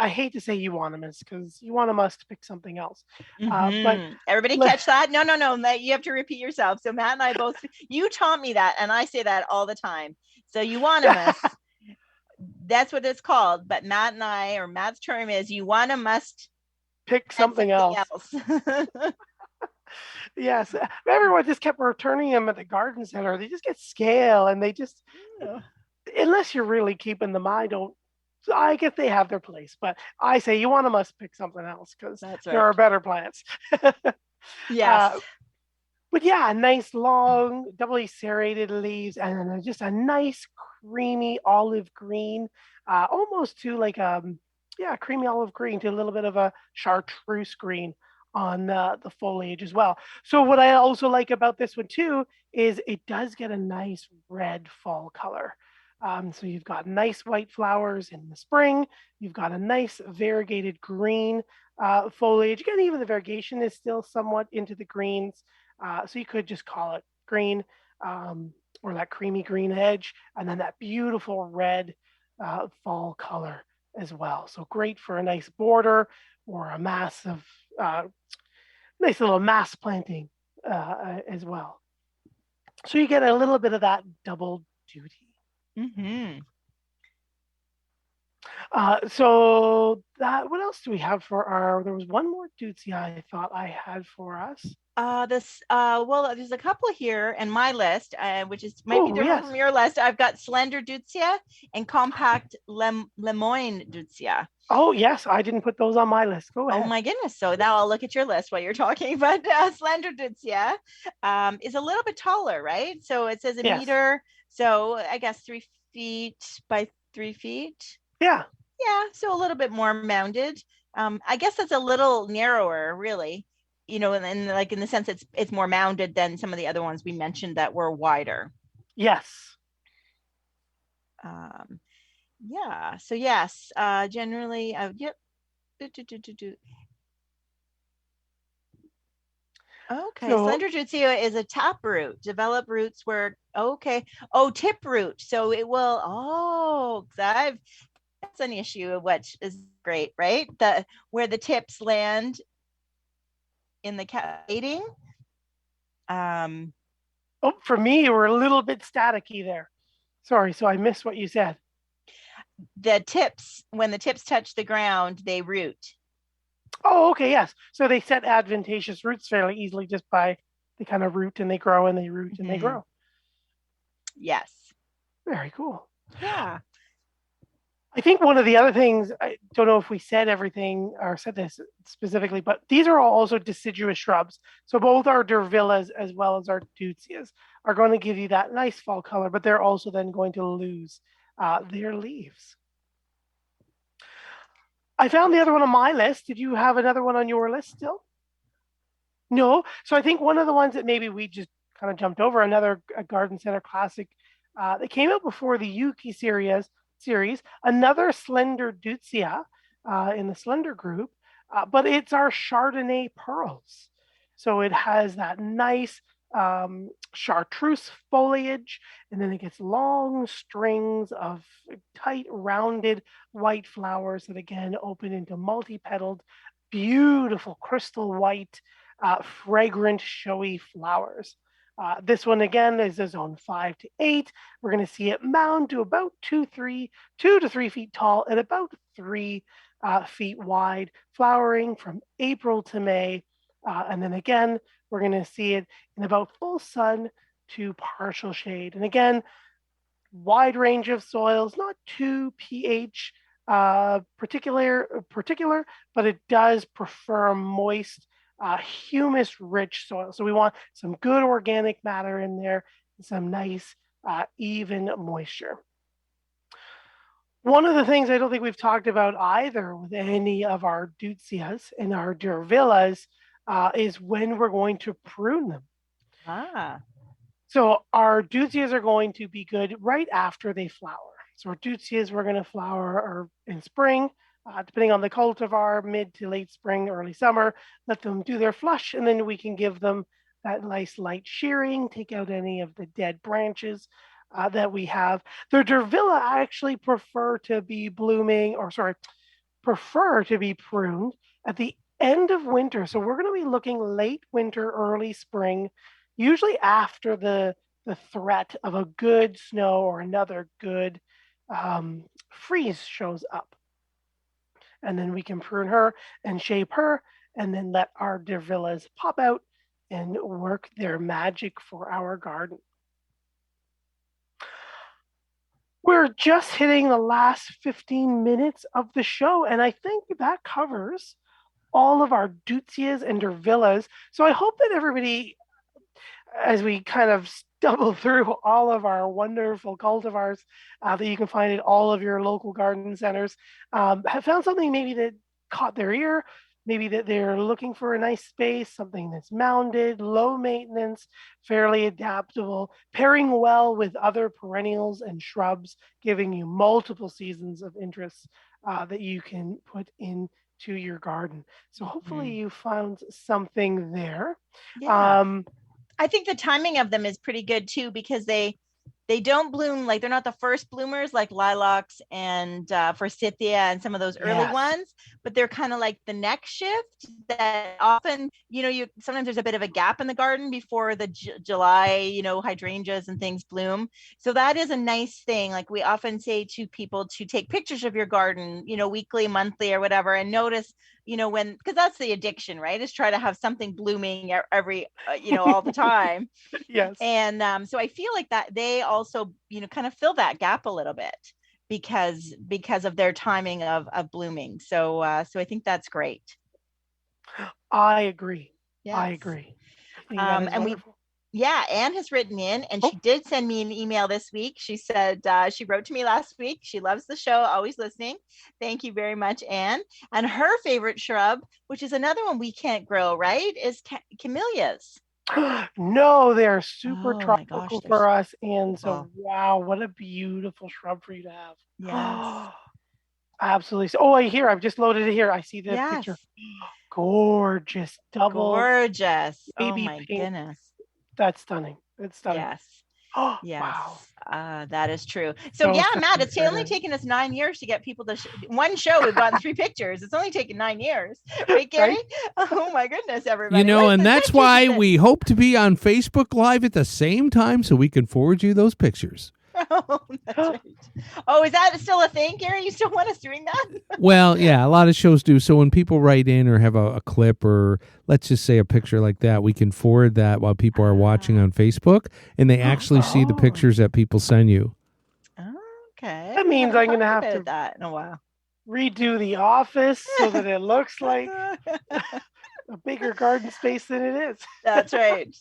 hate to say euonymus because euonymus pick something else. But
everybody catch that? No. You have to repeat yourself. So Matt and I both, you taught me that, and I say that all the time. So euonymus, that's what it's called. But Matt and I, or Matt's term is euonymus
pick something else. Yes, everyone just kept returning them at the garden center. They just get scale, and they just, unless you're really keeping them, I guess they have their place, but I say must pick something else because there are better plants.
Yes.
But yeah, nice long, doubly serrated leaves, and then just a nice creamy olive green, almost to like creamy olive green to a little bit of a chartreuse green on the foliage as well. So what I also like about this one too is it does get a nice red fall color. So you've got nice white flowers in the spring. You've got a nice variegated green foliage. Again, even the variegation is still somewhat into the greens. So you could just call it green or that creamy green edge, and then that beautiful red fall color as well. So great for a nice border or a mass of nice little mass planting as well. So you get a little bit of that double duty.
Mm-hmm.
So what else do we have for there was one more Deutzia I thought I had for us.
There's a couple here in my list, which might be different from your list. I've got slender Deutzia and compact Lemoyne Deutzia.
Oh yes, I didn't put those on my list. Go ahead.
Oh my goodness! So now I'll look at your list while you're talking. But slender Deutzia is a little bit taller, right? So it says a meter. So I guess 3 feet by 3 feet.
Yeah.
Yeah. So a little bit more mounded. I guess that's a little narrower, really. And like in the sense it's more mounded than some of the other ones we mentioned that were wider.
Yes.
Yeah. So yes, generally, yep. Okay, slender Deutzia is a tap root. Develop roots where tip root. So it will. That's an issue, which is great, right? Where the tips land in the cascading.
For me, you were a little bit staticky there. Sorry, so I missed what you said.
The tips, when the tips touch the ground, they root.
Oh, okay, yes. So they set advantageous roots fairly easily just by they kind of root and they grow and they root and they grow.
Yes.
Very cool.
Yeah.
I think one of the other things, I don't know if we said everything or said this specifically, but these are all also deciduous shrubs. So both our Diervillas as well as our Deutzias are going to give you that nice fall color, but they're also then going to lose their leaves. I found the other one on my list. Did you have another one on your list still? No. So I think one of the ones that maybe we just kind of jumped over, another garden center classic that came out before the Yuki series, another slender Deutzia in the slender group, but it's our Chardonnay pearls. So it has that nice chartreuse foliage, and then it gets long strings of tight, rounded white flowers that again open into multi-petaled, beautiful crystal white, fragrant, showy flowers. This one again is a zone 5 to 8. We're going to see it mound to about 2 to 3 feet tall and about 3 feet wide, flowering from April to May. And then again, we're going to see it in about full sun to partial shade. And again, wide range of soils, not too pH particular, but it does prefer moist, humus-rich soil. So we want some good organic matter in there and some nice, even moisture. One of the things I don't think we've talked about either with any of our Deutzias and our Diervillas is when we're going to prune them. So our Deutzias are going to be good right after they flower. So our Deutzias, we're going to flower in spring, depending on the cultivar, mid to late spring, early summer. Let them do their flush, and then we can give them that nice light shearing, take out any of the dead branches that we have. The Diervilla actually prefer to be pruned at the end of winter. So we're going to be looking late winter, early spring, usually after the threat of a good snow or another good freeze shows up. And then we can prune her and shape her, and then let our Diervillas pop out and work their magic for our garden. We're just hitting the last 15 minutes of the show, and I think that covers all of our Deutzias and Diervillas. So I hope that everybody, as we kind of stumble through all of our wonderful cultivars that you can find at all of your local garden centers, have found something maybe that caught their ear, maybe that they're looking for a nice space, something that's mounded, low maintenance, fairly adaptable, pairing well with other perennials and shrubs, giving you multiple seasons of interest that you can put into your garden. So hopefully you found something there.
Yeah. I think the timing of them is pretty good too, because they don't bloom, like they're not the first bloomers like lilacs and forsythia and some of those early ones, but they're kind of like the next shift that often, sometimes there's a bit of a gap in the garden before the July, hydrangeas and things bloom. So that is a nice thing. Like we often say to people to take pictures of your garden, weekly, monthly or whatever, and notice, because that's the addiction, right? Is try to have something blooming every, all the time.
Yes.
And so I feel like that they also, kind of fill that gap a little bit because of their timing of blooming. So I think that's great.
I agree.
Yes.
I agree.
And Anne has written in, and she did send me an email this week. She said she wrote to me last week. She loves the show, always listening. Thank you very much, Anne. And her favorite shrub, which is another one we can't grow, right, is camellias.
No, they're super tropical for us. And so, wow, what a beautiful shrub for you to have.
Yes.
Absolutely. So, I've just loaded it here. I see the picture. Gorgeous.
Gorgeous.
Baby
my
pink.
Goodness.
That's stunning. It's stunning.
Yes. Yes.
Wow.
That is true. So Matt, it's only taken us 9 years to get people to one show. We've gotten 3 pictures. It's only taken 9 years. Right, Gary? Right? Oh my goodness, everybody.
And that's why we hope to be on Facebook Live at the same time so we can forward you those pictures.
Oh, that's right. Oh, is that still a thing, Gary? You still want us doing that?
Well, yeah, a lot of shows do. So when people write in or have a clip or let's just say a picture like that, we can forward that while people are watching on Facebook, and they actually see the pictures that people send you.
Okay.
That means I'm going to have to
that in a while.
Redo the office so that it looks like a bigger garden space than it is.
That's right.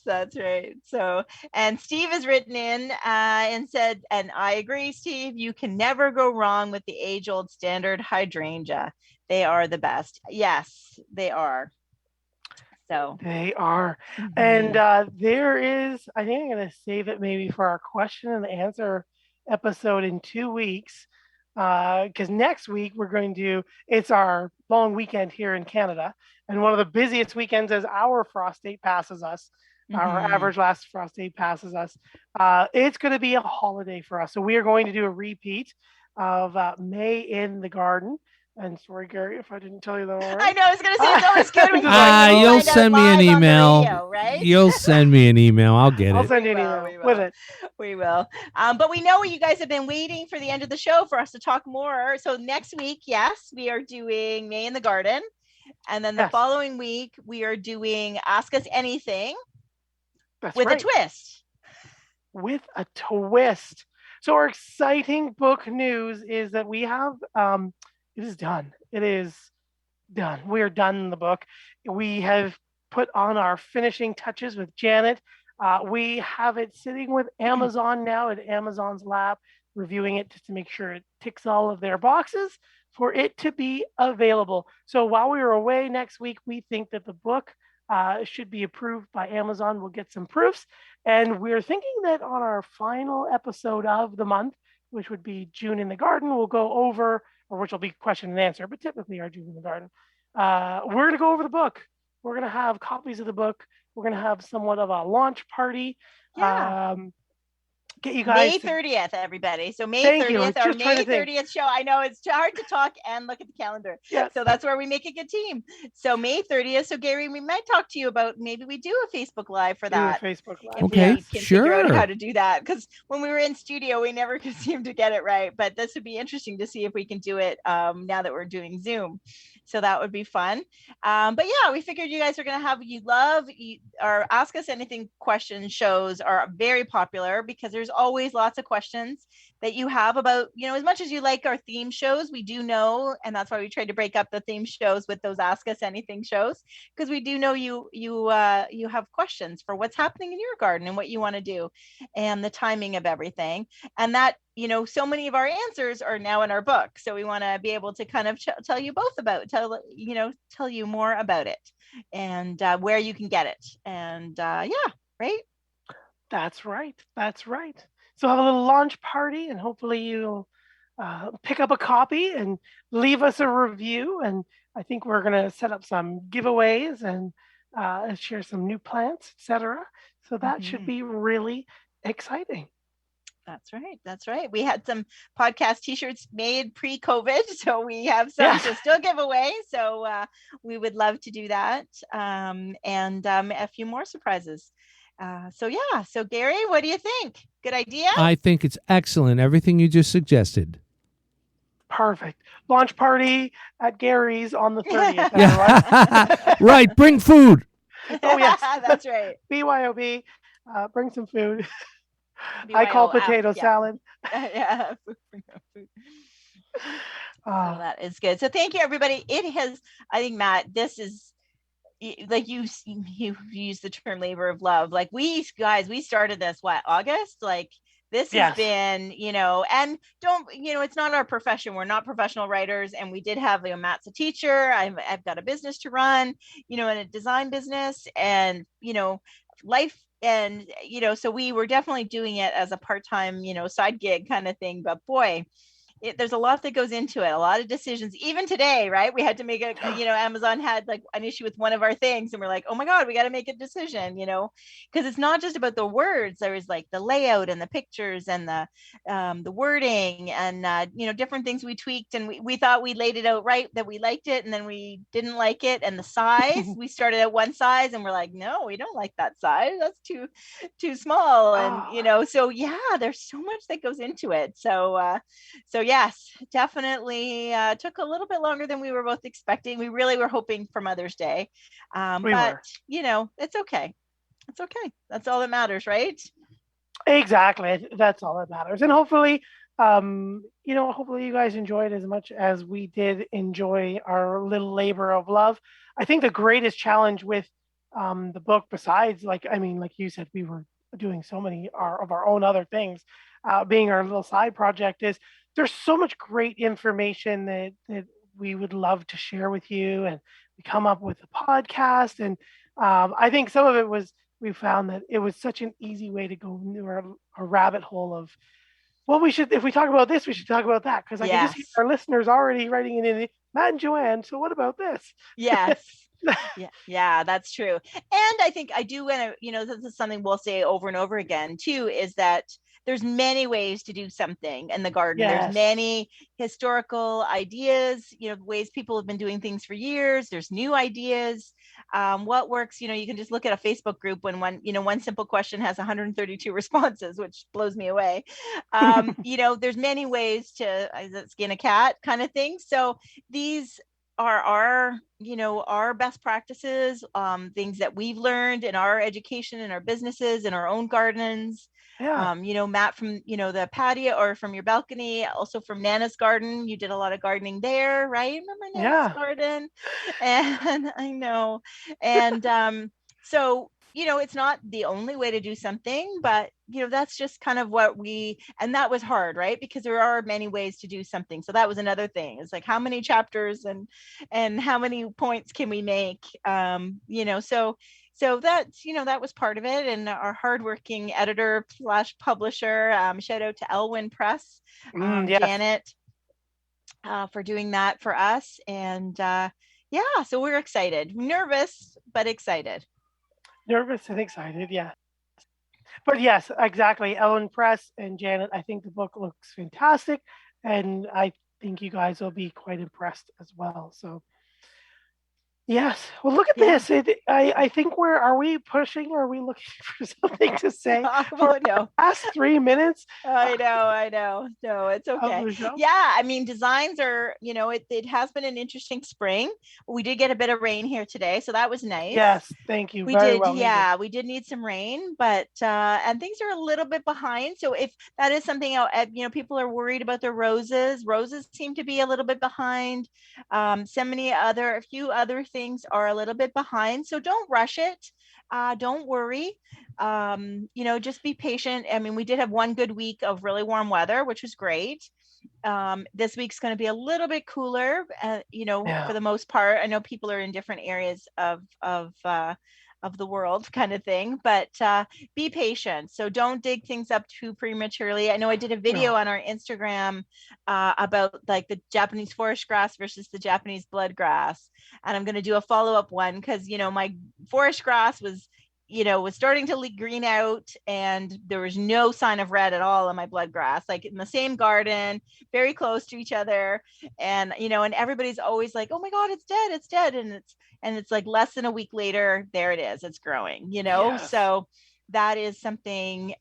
So, and Steve has written in and said, and I agree, Steve, you can never go wrong with the age-old standard hydrangea. They are the best. Yes, they are. So
they are. And there is, I think I'm going to save it maybe for our question and answer episode in 2 weeks. Because next week it's our long weekend here in Canada, and one of the busiest weekends as our frost date passes us, our average last frost date passes us. It's going to be a holiday for us, so we are going to do a repeat of May in the Garden. And sorry, Gary, if I didn't tell you that already.
I know, I was going to say it's always good when
you'll send me an email.
Radio, right?
You'll send me an email. I'll get it.
I'll send you an email with it.
We will. But we know you guys have been waiting for the end of the show for us to talk more. So next week, yes, we are doing May in the Garden. And then the following week, we are doing Ask Us Anything a twist.
With a twist. So our exciting book news is that we have... it is done. It is done. We are done in the book. We have put on our finishing touches with Janet. We have it sitting with Amazon now at Amazon's lap. reviewing it just to make sure it ticks all of their boxes for it to be available. So while we are away next week, we think that the book should be approved by Amazon. We'll get some proofs. And we're thinking that on our final episode of the month, which would be June in the Garden, we'll go over, or which will be question and answer, but typically our June in the Garden. We're going to go over the book. We're going to have copies of the book. We're going to have somewhat of a launch party.
Yeah.
Get you guys
May 30th, everybody. So May
Thank
30th, our
you.
May 30th show. I know it's hard to talk and look at the calendar.
Yes.
So that's where we make a good team. So May 30th. So Gary, we might talk to you about maybe we do a Facebook Live for that.
Facebook Live.
Okay,
we can
sure.
figure out how to do that, because when we were in studio, we never could seem to get it right. But this would be interesting to see if we can do it now that we're doing Zoom. So that would be fun. But yeah, we figured you guys are going to have or Ask Us Anything question shows are very popular, because there's always lots of questions that you have about, as much as you like our theme shows, we do know, and that's why we tried to break up the theme shows with those Ask Us Anything shows, because we do know you have questions for what's happening in your garden and what you want to do and the timing of everything. And that, so many of our answers are now in our book. So we want to be able to kind of tell you both about, tell you more about it and where you can get it. And right?
That's right. So have a little launch party, and hopefully you'll pick up a copy and leave us a review. And I think we're going to set up some giveaways and share some new plants, etc. So that should be really exciting.
That's right. We had some podcast t-shirts made pre-COVID, so we have some to still give away. So we would love to do that, and a few more surprises. So Gary, what do you think? Good idea?
I think it's excellent. Everything you just suggested.
Perfect. Launch party at Gary's on the 30th.
Yeah. Right. Bring food.
Oh, yes.
That's right.
BYOB. Bring some food.
BYOF,
I call potato salad.
Yeah. Food. So that is good. So thank you, everybody. I think, Matt, this is, like you use the term labor of love. Like we started this August, like this has been, and it's not our profession. We're not professional writers, and we did have, Matt's a teacher. I've got a business to run, and a design business, and life, and so we were definitely doing it as a part-time side gig kind of thing. But boy, there's a lot that goes into it, a lot of decisions. Even today, right? We had to make Amazon had like an issue with one of our things, and we're like, oh my God, we got to make a decision, because it's not just about the words. There was like the layout and the pictures and the wording and different things we tweaked, and we thought we laid it out right, that we liked it, and then we didn't like it. And the size, we started at one size, and we're like, no, we don't like that size. That's too small. And so there's so much that goes into it. So yes, definitely took a little bit longer than we were both expecting. We really were hoping for Mother's Day, but it's okay. It's okay. That's all that matters, right?
Exactly. That's all that matters. And hopefully, hopefully you guys enjoyed as much as we did enjoy our little labor of love. I think the greatest challenge with the book, besides, like you said, we were doing so many of our own other things, being our little side project, is there's so much great information that we would love to share with you, and we come up with a podcast. And I think some of it was, we found that it was such an easy way to go into a rabbit hole of, well, if we talk about this, we should talk about that, because I can just hear our listeners already writing it in, Matt and Joanne, so what about this?
Yes. Yeah, that's true. And I think I do want to, this is something we'll say over and over again too, is that there's many ways to do something in the garden. Yes. There's many historical ideas, ways people have been doing things for years. There's new ideas. What works, you can just look at a Facebook group when one simple question has 132 responses, which blows me away. There's many ways to skin a cat kind of thing. So these are our best practices, things that we've learned in our education, in our businesses, in our own gardens. Yeah. Matt, from the patio, or from your balcony, also from Nana's garden, you did a lot of gardening there, right? Remember Nana's garden? And I know. And so it's not the only way to do something, but that's just kind of and that was hard, right? Because there are many ways to do something. So that was another thing. It's like, how many chapters and how many points can we make? So that's, that was part of it. And our hardworking editor / publisher, shout out to Elwyn Press,
yes.
Janet, for doing that for us. And so we're excited, nervous, but excited.
Nervous and excited, yeah. But yes, exactly. Ellen Press and Janet, I think the book looks fantastic, and I think you guys will be quite impressed as well. So yes. Well, look at this. I think are we pushing? Are we looking for something to say for the last 3 minutes?
I know. No, it's okay. Yeah. I mean, designs are, it has been an interesting spring. We did get a bit of rain here today, so that was nice.
Yes. Thank you.
We did need some rain, but, and things are a little bit behind. So if that is something, people are worried about their roses. Roses seem to be a little bit behind. A few other things are a little bit behind, so don't rush it. Don't worry. Just be patient. I mean, we did have one good week of really warm weather, which was great. This week's going to be a little bit cooler, for the most part. I know people are in different areas of the world kind of thing, but be patient. So don't dig things up too prematurely. I know I did a video on our Instagram about like the Japanese forest grass versus the Japanese blood grass. And I'm going to do a follow-up one because, my forest grass was starting to green out, and there was no sign of red at all on my blood grass, like in the same garden, very close to each other. And, and everybody's always like, oh my God, it's dead. And it's like less than a week later, there it is, it's growing, Yes. So that is something,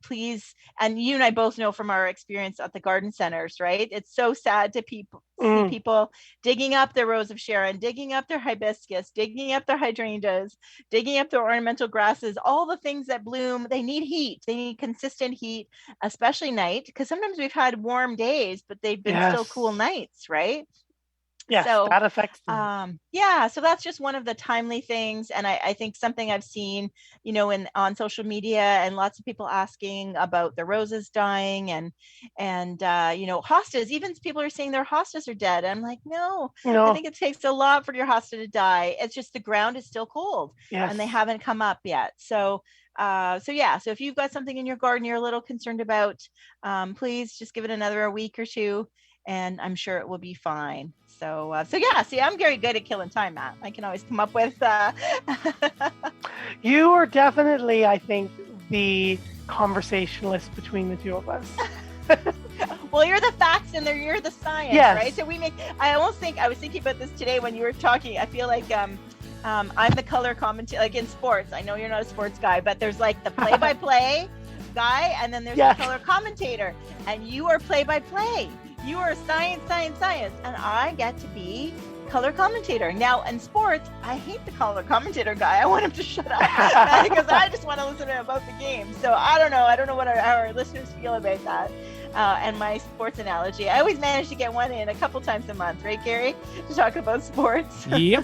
please. And you and I both know from our experience at the garden centers, right? It's so sad to see people digging up their rose of Sharon, digging up their hibiscus, digging up their hydrangeas, digging up their ornamental grasses, all the things that bloom. They need heat. They need consistent heat, especially night, because sometimes we've had warm days, but they've been still cool nights, right?
Yes, so that affects them.
So that's just one of the timely things. And I think something I've seen, on social media, and lots of people asking about the roses dying and hostas. Even people are saying their hostas are dead. I'm like, no, I think it takes a lot for your hosta to die. It's just the ground is still cold, and they haven't come up yet. So if you've got something in your garden you're a little concerned about, please just give it a week or two, and I'm sure it will be fine. So I'm very good at killing time, Matt. I can always come up with.
You are definitely, I think, the conversationalist between the two of us.
Well, you're the facts and you're the science, right? So I was thinking about this today when you were talking. I feel like I'm the color commentator, like in sports. I know you're not a sports guy, but there's like the play-by-play guy, and then there's the color commentator, and you are play-by-play. You are science, and I get to be color commentator. Now, in sports, I hate the color commentator guy. I want him to shut up because I just want to listen about the game. So I don't know what our listeners feel about that. And my sports analogy. I always manage to get one in a couple times a month, right, Gary? To talk about sports.
Yep.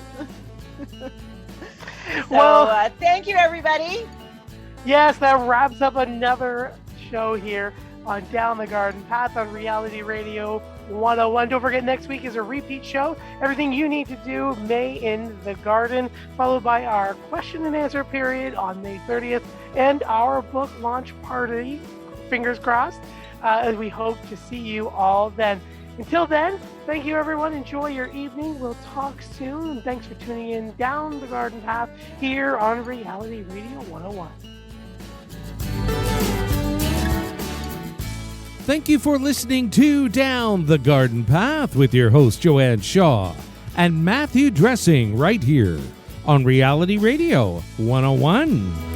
Thank you, everybody.
Yes, that wraps up another show here on Down the Garden Path on Reality Radio 101. Don't forget, next week is a repeat show. Everything you need to do May in the garden, followed by our question and answer period on May 30th and our book launch party, fingers crossed, and we hope to see you all then. Until then, thank you, everyone. Enjoy your evening. We'll talk soon. Thanks for tuning in Down the Garden Path here on Reality Radio 101.
Thank you for listening to Down the Garden Path with your host, Joanne Shaw and Matthew Dressing, right here on Reality Radio 101.